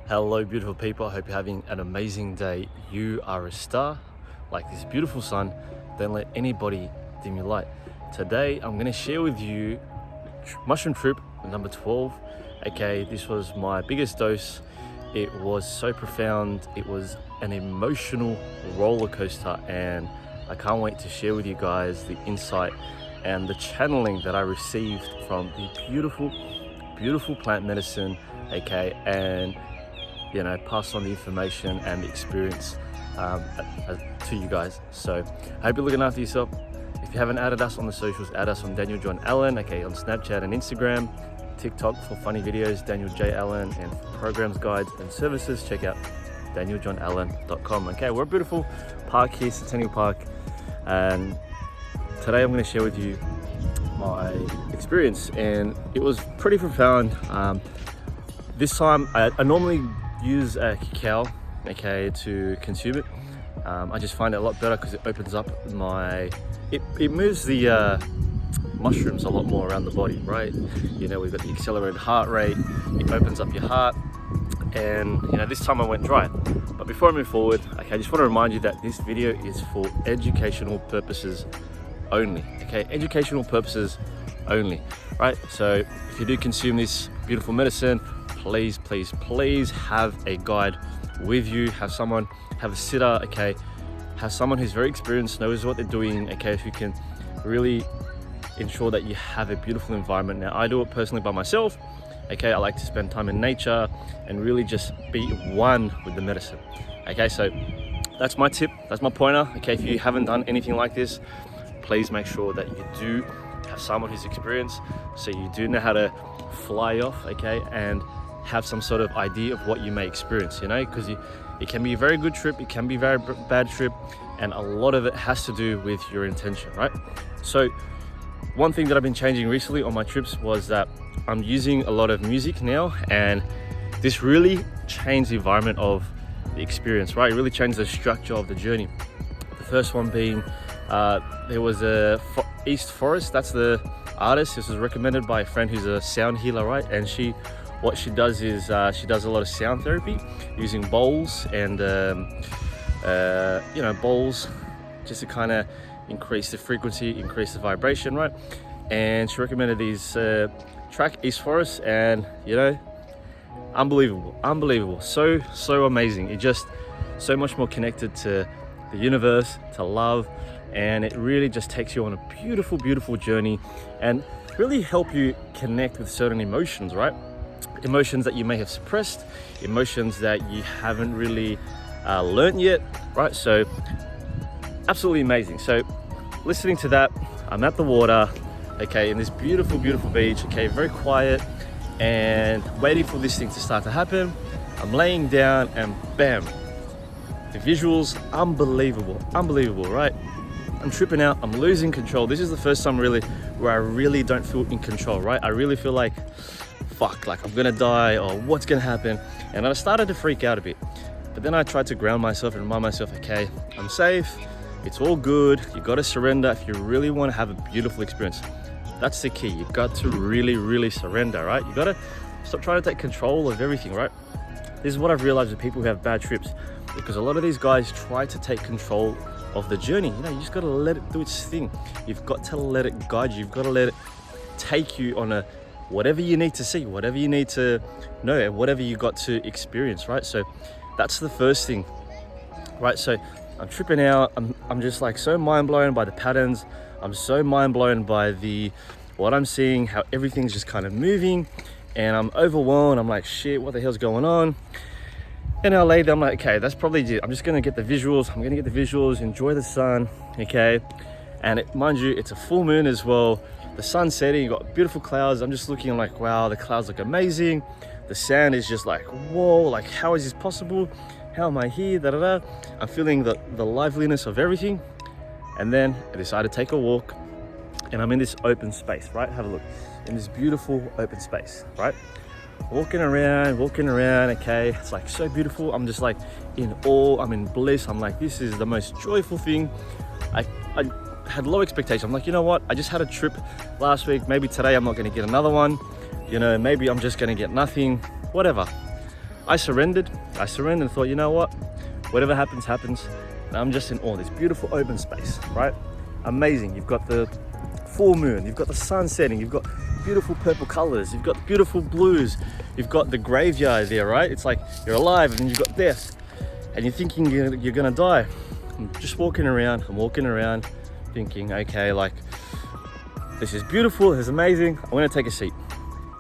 Hello beautiful people, I hope you're having an amazing day. You are a star, like this beautiful sun. Don't let anybody dim your light. Today I'm going to share with you mushroom trip number 12. Okay, this was my biggest dose. It was so profound, it was an emotional roller coaster, and I can't wait to share with you guys the insight and the channeling that I received from the beautiful plant medicine, okay, and pass on the information and the experience to you guys. So I hope you're looking after yourself. If you haven't added us on the socials, add us on Daniel John Allen, okay, on Snapchat and Instagram, TikTok for funny videos, Daniel J. Allen, and for programs, guides, and services, check out danieljohnallen.com. Okay, we're a beautiful park here, Centennial Park, and today I'm going to share with you my experience, and it was pretty profound. This time I normally use a cacao, okay, to consume it. I just find it a lot better because it opens up it moves the mushrooms a lot more around the body, right? We've got the accelerated heart rate, it opens up your heart, and this time I went dry. But before I move forward, okay, I just want to remind you that this video is for educational purposes only, okay? Educational purposes only, right? So if you do consume this beautiful medicine, please have a guide with you, have a sitter, okay, have someone who's very experienced, knows what they're doing, okay, who can really ensure that you have a beautiful environment. Now, I do it personally by myself, okay. I like to spend time in nature and really just be one with the medicine, okay. So that's my tip, that's my pointer, okay. If you haven't done anything like this, please make sure that you do have someone who's experienced, so you do know how to fly off, okay, and have some sort of idea of what you may experience, because it can be a very good trip, it can be a very bad trip, and a lot of it has to do with your intention, right? So one thing that I've been changing recently on my trips was that I'm using a lot of music now, and this really changed the environment of the experience, right? It really changed the structure of the journey. The first one being there was a East Forest, that's the artist. This was recommended by a friend who's a sound healer, right? And what she does is she does a lot of sound therapy using bowls and bowls just to kind of increase the frequency, increase the vibration, right? And she recommended these track East Forest, and unbelievable, so amazing. It just so much more connected to the universe, to love, and it really just takes you on a beautiful journey and really help you connect with certain emotions, right? Emotions that you may have suppressed, emotions that you haven't really learned yet, right? So absolutely amazing. So listening to that, I'm at the water, okay, in this beautiful beach, okay, very quiet, and waiting for this thing to start to happen. I'm laying down and bam, the visuals, unbelievable, right? I'm tripping out, I'm losing control. This is the first time really where I really don't feel in control, right? I really feel like, fuck, like I'm gonna die, or what's gonna happen? And I started to freak out a bit. But then I tried to ground myself and remind myself, okay, I'm safe, it's all good. You gotta surrender if you really wanna have a beautiful experience. That's the key. You got to really surrender, right? You gotta stop trying to take control of everything, right? This is what I've realized with people who have bad trips, because a lot of these guys try to take control of the journey. You just gotta let it do its thing. You've got to let it guide you. You've got to let it take you on whatever you need to see, whatever you need to know, and whatever you got to experience, right? So that's the first thing, right? So I'm tripping out. I'm just like so mind blown by the patterns. I'm so mind blown by what I'm seeing, how everything's just kind of moving, and I'm overwhelmed. I'm like, shit, what the hell's going on? And I lay there, I'm like, okay, that's probably it. I'm just gonna get the visuals. I'm gonna get the visuals, enjoy the sun, okay? And mind you, it's a full moon as well. The sun's setting, you got beautiful clouds. I'm just looking, I'm like, wow, the clouds look amazing. The sand is just like, whoa, like how is this possible? How am I here? I'm feeling the liveliness of everything. And then I decided to take a walk, and I'm in this open space, right? Have a look, in this beautiful open space, right? Walking around, okay, it's like so beautiful. I'm just like in awe, I'm in bliss. I'm like, this is the most joyful thing. I had low expectations. I'm like, you know what? I just had a trip last week. Maybe today I'm not going to get another one. You know, maybe I'm just going to get nothing, whatever. I surrendered and thought, you know what? Whatever happens, happens. And I'm just in awe. This beautiful open space, right? Amazing. You've got the full moon, you've got the sun setting, you've got beautiful purple colors, you've got beautiful blues, you've got the graveyard there, right? It's like you're alive and then you've got death and you're thinking you're gonna die. I'm just walking around, thinking, okay, like, this is beautiful, this is amazing. I'm gonna take a seat.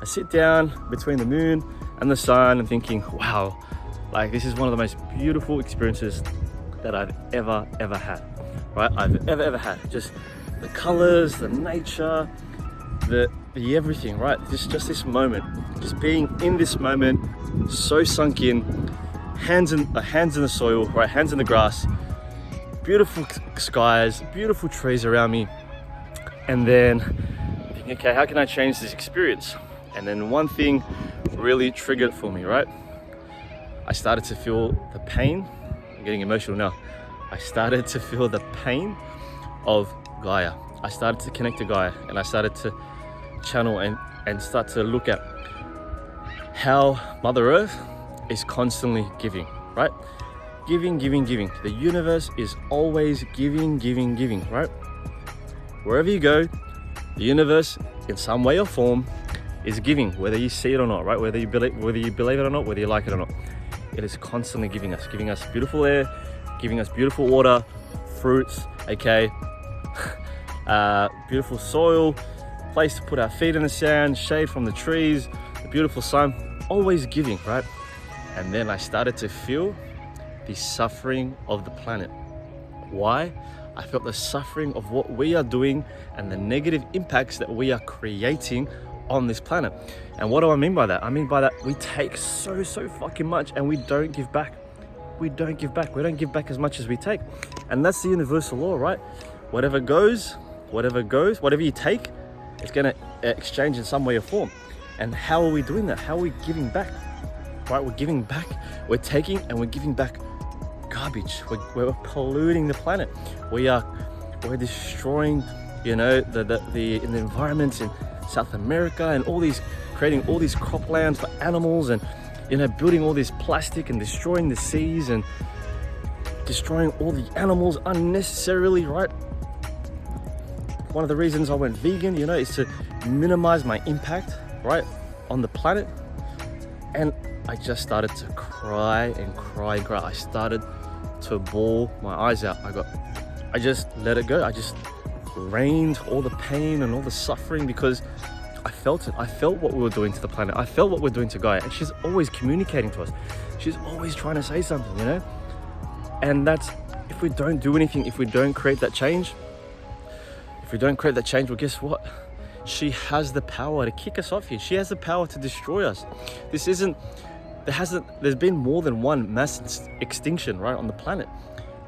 I sit down between the moon and the sun and thinking, wow, like this is one of the most beautiful experiences that I've ever had, right? I've ever had. Just the colors, the nature, the everything, right? Just this moment, just being in this moment, so sunk in, hands in the soil, right? Hands in the grass, beautiful skies, beautiful trees around me, and then thinking, okay, how can I change this experience? And then one thing really triggered for me, right? I started to feel the pain. I'm getting emotional now. I started to feel the pain of Gaia. I started to connect to Gaia, and I started to channel and start to look at how Mother Earth is constantly giving, right? Giving. The universe is always giving, right? Wherever you go, the universe, in some way or form, is giving, whether you see it or not, right? Whether you believe it or not, whether you like it or not. It is constantly giving us beautiful air, giving us beautiful water, fruits, okay? Beautiful soil, place to put our feet in the sand, shade from the trees, the beautiful sun, always giving, right? And then I started to feel the suffering of the planet. Why? I felt the suffering of what we are doing and the negative impacts that we are creating on this planet. And what do I mean by that? I mean by that we take so fucking much and we don't give back. We don't give back as much as we take. And that's the universal law, right? Whatever you take, it's gonna exchange in some way or form. And how are we doing that? How are we giving back? Right, we're giving back, we're taking and we're giving back garbage. We're polluting the planet. We're destroying, you know, the environments in South America and creating all these croplands for animals, and, you know, building all this plastic and destroying the seas and destroying all the animals unnecessarily, right? One of the reasons I went vegan, you know, is to minimize my impact, right, on the planet. And I just started to cry and cry. I started to bawl my eyes out. I just let it go. I just rained all the pain and all the suffering because I felt it. I felt what we were doing to the planet. I felt what we're doing to Gaia. And she's always communicating to us. She's always trying to say something, you know? And that's, if we don't do anything, if we don't create that change, well, guess what? She has the power to kick us off here. She has the power to destroy us. There's been more than one mass extinction, right, on the planet,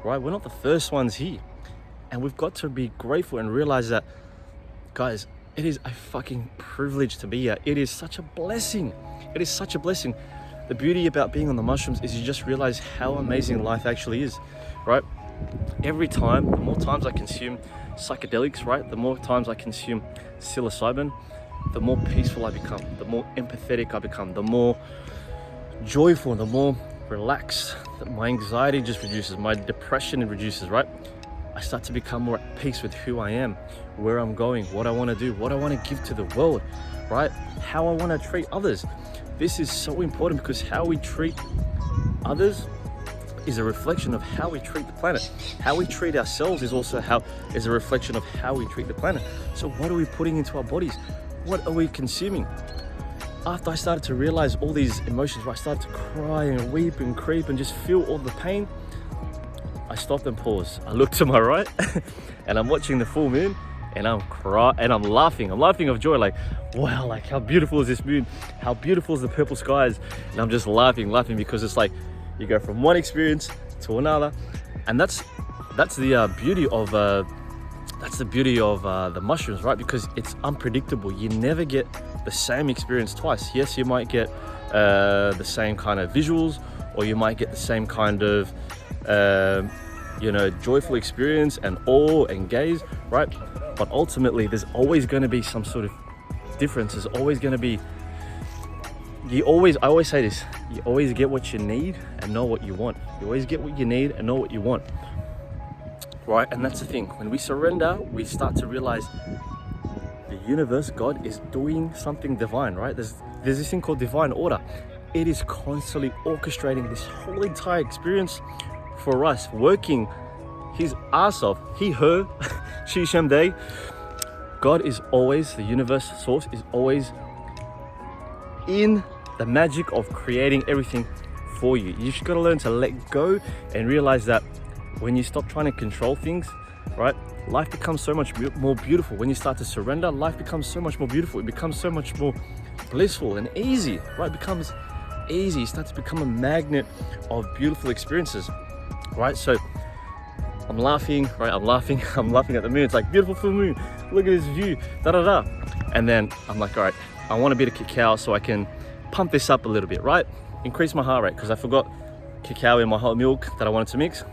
right? We're not the first ones here. And we've got to be grateful and realize that, guys, it is a fucking privilege to be here. It is such a blessing. It is such a blessing. The beauty about being on the mushrooms is you just realize how amazing life actually is, right? Every time, the more times I consume psychedelics, right, the more times I consume psilocybin, the more peaceful I become, the more empathetic I become, the more joyful, the more relaxed. My anxiety just reduces, my depression reduces, right? I start to become more at peace with who I am, where I'm going, what I want to do, what I want to give to the world, right? How I want to treat others. This is so important because how we treat others is a reflection of how we treat the planet. How we treat ourselves is also is a reflection of how we treat the planet. So what are we putting into our bodies? What are we consuming? After I started to realize all these emotions, where I started to cry and weep and creep and just feel all the pain, I stopped and paused. I looked to my right and I'm watching the full moon and I'm laughing. I'm laughing of joy, like, wow, like how beautiful is this moon? How beautiful is the purple skies? And I'm just laughing because it's like, you go from one experience to another. And that's the beauty of the mushrooms, right? Because it's unpredictable. You never get the same experience twice. Yes, you might get the same kind of visuals, or you might get the same kind of joyful experience and awe and gaze, right? But ultimately, there's always going to be some sort of difference. There's always going to be, I always say this, you always get what you need and know what you want. You always get what you need and know what you want, right? And that's the thing. When we surrender, we start to realize the universe, God, is doing something divine, right? There's this thing called divine order. It is constantly orchestrating this whole entire experience for us, working his ass off. He, her, she, shem, they. God is always, the universe source is always in the magic of creating everything for you. You just gotta learn to let go and realize that when you stop trying to control things, right, life becomes so much more beautiful. When you start to surrender, life becomes so much more beautiful. It becomes so much more blissful and easy, right? It becomes easy. You start to become a magnet of beautiful experiences, right? So I'm laughing, right? I'm laughing at the moon. It's like, beautiful full moon. Look at this view, da da da. And then I'm like, all right, I want a bit of cacao so I can pump this up a little bit, right? Increase my heart rate, because I forgot cacao in my hot milk that I wanted to mix.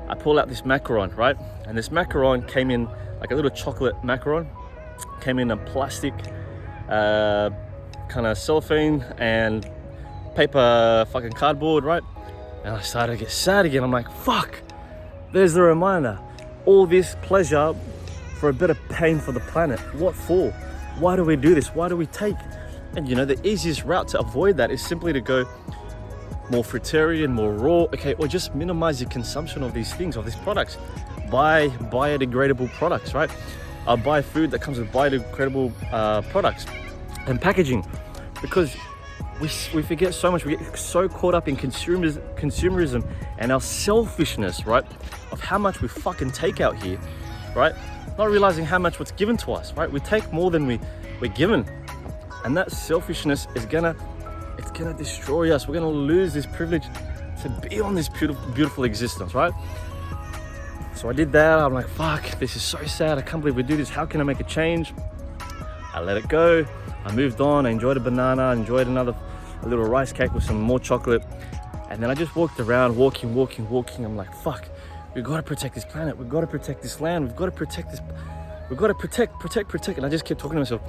I pull out this macaron, right? And this macaron came in like a little chocolate macaron, came in a plastic kind of cellophane and paper fucking cardboard, right? And I started to get sad again. I'm like, fuck, there's the reminder. All this pleasure for a bit of pain for the planet. What for? Why do we do this? Why do we take? And the easiest route to avoid that is simply to go more fruitarian, more raw, okay, or just minimize your consumption of these things, of these products. Buy biodegradable products, right? Buy food that comes with biodegradable products and packaging, because we forget so much. We get so caught up in consumerism and our selfishness, right? Of how much we fucking take out here, right? Not realizing how much what's given to us, right? We take more than we're given. And that selfishness is gonna destroy us. We're gonna lose this privilege to be on this beautiful existence, right? So I did that. I'm like, fuck, this is so sad. I can't believe we do this. How can I make a change? I let it go. I moved on. I enjoyed a banana. I enjoyed a little rice cake with some more chocolate. And then I just walked around, walking. I'm like, fuck, we've got to protect this planet. We've got to protect this land. We've got to protect this. We've got to protect. And I just kept talking to myself,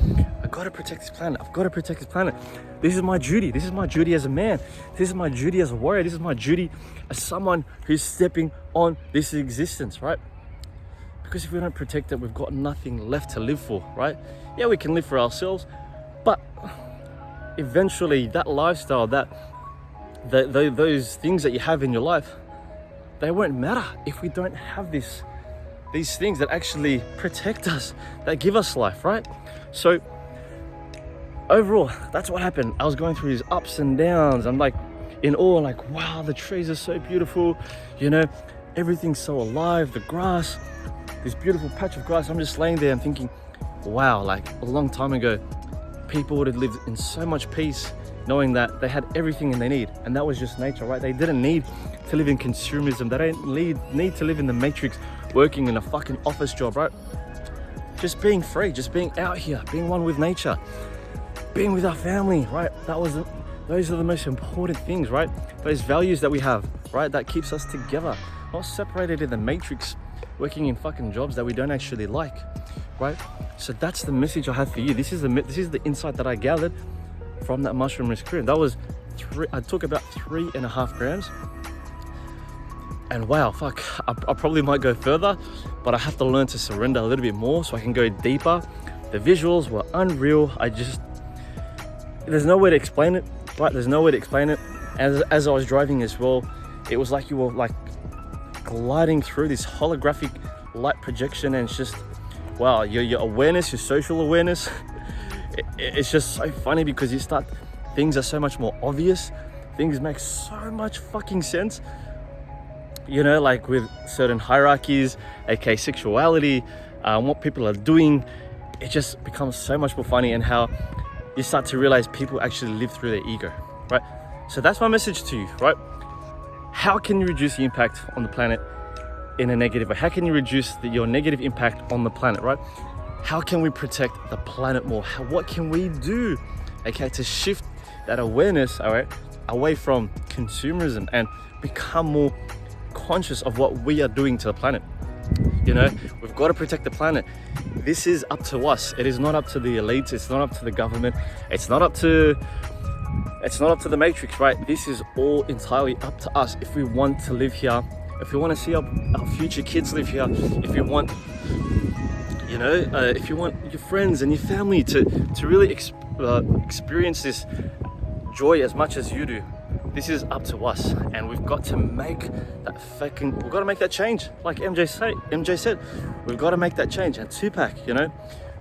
I've got to protect this planet. I've got to protect this planet. This is my duty. This is my duty as a man. This is my duty as a warrior. This is my duty as someone who's stepping on this existence, right? Because if we don't protect it, we've got nothing left to live for, right? Yeah, we can live for ourselves, but eventually that lifestyle, those things that you have in your life, they won't matter if we don't have these things that actually protect us, that give us life, right? So overall, that's what happened. I was going through these ups and downs. I'm like in awe, like, wow, the trees are so beautiful, everything's so alive, the grass, this beautiful patch of grass. I'm just laying there and thinking, wow, like a long time ago, people would have lived in so much peace, knowing that they had everything they need, and that was just nature, right? They didn't need to live in consumerism. They don't need to live in the matrix, working in a fucking office job, right? Just being free, just being out here, being one with nature, being with our family, right? Those are the most important things, right? Those values that we have, right? That keeps us together, not separated in the matrix, working in fucking jobs that we don't actually like, right? So that's the message I have for you. This is the insight that I gathered from that mushroom experience. I took about 3.5 grams. And wow, fuck, I probably might go further, but I have to learn to surrender a little bit more so I can go deeper. The visuals were unreal. There's no way to explain it, right? There's no way to explain it. As I was driving as well, it was like you were like gliding through this holographic light projection, and it's just, wow, your awareness, your social awareness, it's just so funny because things are so much more obvious. Things make so much fucking sense. Like with certain hierarchies, aka sexuality, what people are doing, it just becomes so much more funny, and how you start to realize people actually live through their ego, right? So that's my message to you, right? How can you reduce the impact on the planet in a negative way? How can you reduce your negative impact on the planet, right? How can we protect the planet more? What can we do, okay, to shift that awareness, all right, away from consumerism and become more conscious of what we are doing to the planet. You know, we've got to protect the planet. This is up to us. It is not up to the elites. It's not up to the government. It's not up to the matrix, right? This is all entirely up to us. If we want to live here, if we want to see our future kids live here, if you want, you know, if you want your friends and your family to really experience this joy as much as you do, this is up to us, and we've got to make we've got to make that change. Like MJ said, we've got to make that change. And Tupac, you know,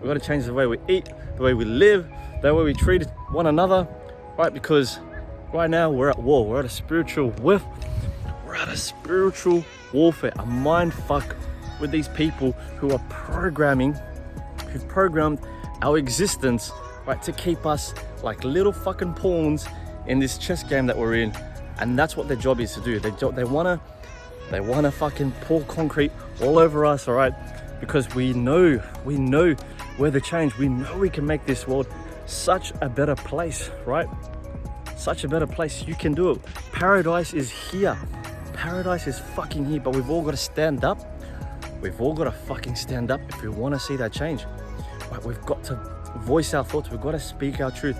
we've got to change the way we eat, the way we live, the way we treat one another, right? Because right now we're at war. We're at a spiritual warfare, a mind fuck with these people who've programmed our existence, right, to keep us like little fucking pawns in this chess game that we're in. And that's what their job is to do. They wanna fucking pour concrete all over us, all right? Because we know we're the change. We know we can make this world such a better place, right? Such a better place. You can do it. Paradise is here. Paradise is fucking here, but we've all got to stand up. We've all got to fucking stand up if we want to see that change. Right? We've got to voice our thoughts. We've got to speak our truth.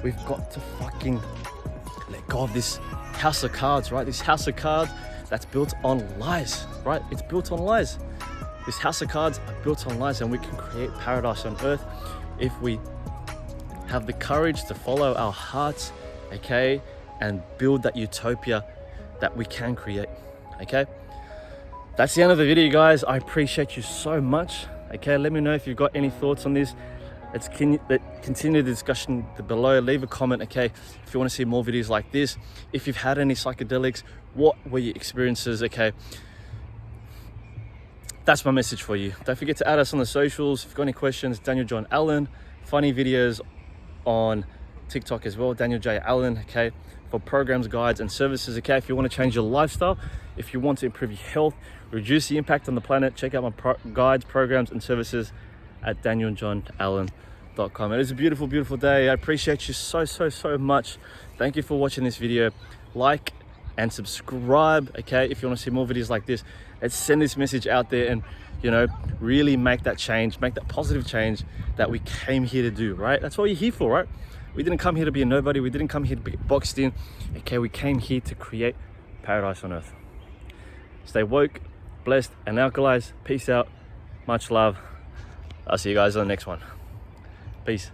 We've got to fucking let go of this house of cards, right? This house of cards that's built on lies, right? It's built on lies. This house of cards are built on lies, and we can create paradise on earth if we have the courage to follow our hearts, okay? And build that utopia that we can create, okay? That's the end of the video, guys. I appreciate you so much, okay? Let me know if you've got any thoughts on this. Let's continue the discussion below. Leave a comment, okay, if you want to see more videos like this. If you've had any psychedelics, what were your experiences, okay? That's my message for you. Don't forget to add us on the socials. If you've got any questions, Daniel John Allen. Funny videos on TikTok as well, Daniel J. Allen, okay, for programs, guides, and services, okay? If you want to change your lifestyle, if you want to improve your health, reduce the impact on the planet, check out my guides, programs, and services at danieljohnallen.com. It is a beautiful, beautiful day. I appreciate you so much. Thank you for watching this video. Like and subscribe, okay, if you want to see more videos like this. Let's send this message out there and, you know, really make that change, make that positive change that we came here to do, right? That's what you're here for, right? We didn't come here to be a nobody. We didn't come here to be boxed in, okay? We came here to create paradise on earth. Stay woke, blessed, and alkalized. Peace out. Much love. I'll see you guys on the next one. Peace.